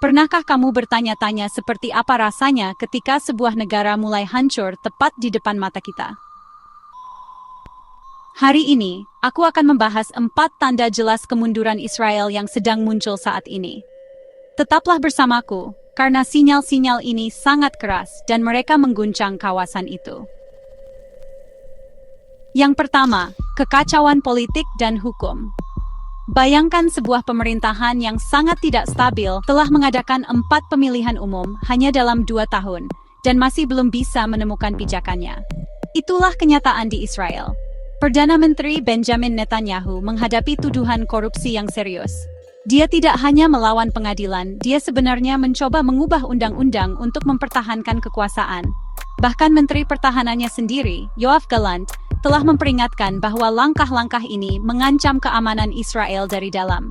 Pernahkah kamu bertanya-tanya seperti apa rasanya ketika sebuah negara mulai hancur tepat di depan mata kita? Hari ini, aku akan membahas 4 tanda jelas kemunduran Israel yang sedang muncul saat ini. Tetaplah bersamaku, karena sinyal-sinyal ini sangat keras dan mereka mengguncang kawasan itu. Yang pertama, kekacauan politik dan hukum. Bayangkan sebuah pemerintahan yang sangat tidak stabil telah mengadakan 4 pemilihan umum hanya dalam 2 tahun, dan masih belum bisa menemukan pijakannya. Itulah kenyataan di Israel. Perdana Menteri Benjamin Netanyahu menghadapi tuduhan korupsi yang serius. Dia tidak hanya melawan pengadilan, dia sebenarnya mencoba mengubah undang-undang untuk mempertahankan kekuasaan. Bahkan Menteri Pertahanannya sendiri, Yoav Gallant, telah memperingatkan bahwa langkah-langkah ini mengancam keamanan Israel dari dalam.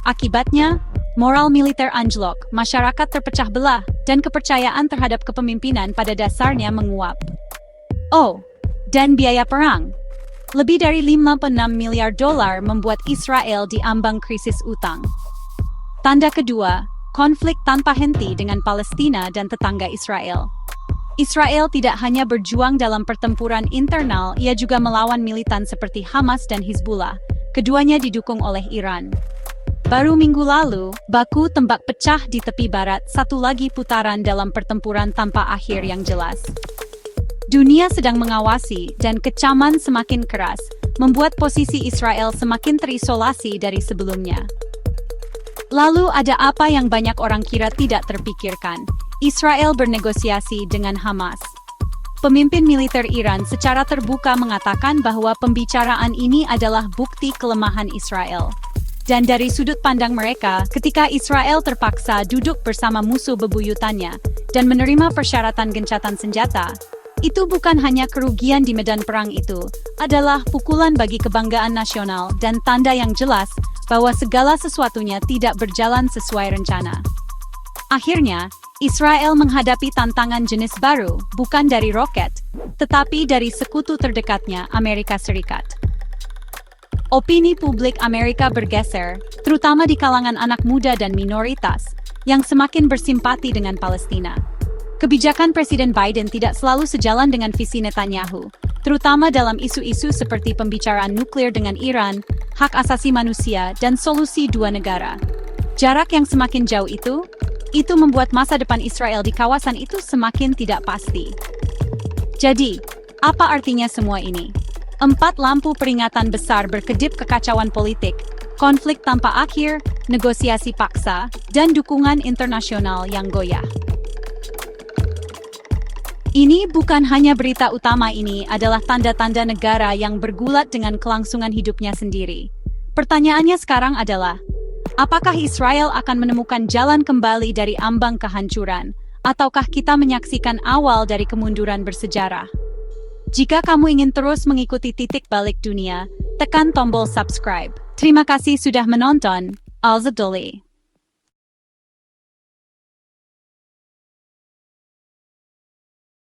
Akibatnya, moral militer anjlok, masyarakat terpecah belah, dan kepercayaan terhadap kepemimpinan pada dasarnya menguap. Oh, dan biaya perang. Lebih dari 56 miliar dolar membuat Israel diambang krisis utang. Tanda kedua, konflik tanpa henti dengan Palestina dan tetangga Israel. Israel tidak hanya berjuang dalam pertempuran internal, ia juga melawan militan seperti Hamas dan Hizbullah. Keduanya didukung oleh Iran. Baru minggu lalu, baku tembak pecah di tepi barat, satu lagi putaran dalam pertempuran tanpa akhir yang jelas. Dunia sedang mengawasi dan kecaman semakin keras, membuat posisi Israel semakin terisolasi dari sebelumnya. Lalu ada apa yang banyak orang kira tidak terpikirkan? Israel bernegosiasi dengan Hamas. Pemimpin militer Iran secara terbuka mengatakan bahwa pembicaraan ini adalah bukti kelemahan Israel. Dan dari sudut pandang mereka, ketika Israel terpaksa duduk bersama musuh bebuyutannya dan menerima persyaratan gencatan senjata, itu bukan hanya kerugian di medan perang, itu adalah pukulan bagi kebanggaan nasional dan tanda yang jelas bahwa segala sesuatunya tidak berjalan sesuai rencana. Akhirnya, Israel menghadapi tantangan jenis baru, bukan dari roket, tetapi dari sekutu terdekatnya, Amerika Serikat. Opini publik Amerika bergeser, terutama di kalangan anak muda dan minoritas, yang semakin bersimpati dengan Palestina. Kebijakan Presiden Biden tidak selalu sejalan dengan visi Netanyahu, terutama dalam isu-isu seperti pembicaraan nuklir dengan Iran, hak asasi manusia, dan solusi dua negara. Jarak yang semakin jauh itu membuat masa depan Israel di kawasan itu semakin tidak pasti. Jadi, apa artinya semua ini? 4 lampu peringatan besar berkedip: kekacauan politik, konflik tanpa akhir, negosiasi paksa, dan dukungan internasional yang goyah. Ini bukan hanya berita utama, ini adalah tanda-tanda negara yang bergulat dengan kelangsungan hidupnya sendiri. Pertanyaannya sekarang adalah, apakah Israel akan menemukan jalan kembali dari ambang kehancuran, ataukah kita menyaksikan awal dari kemunduran bersejarah? Jika kamu ingin terus mengikuti titik balik dunia, tekan tombol subscribe. Terima kasih sudah menonton. Al-Zadoli.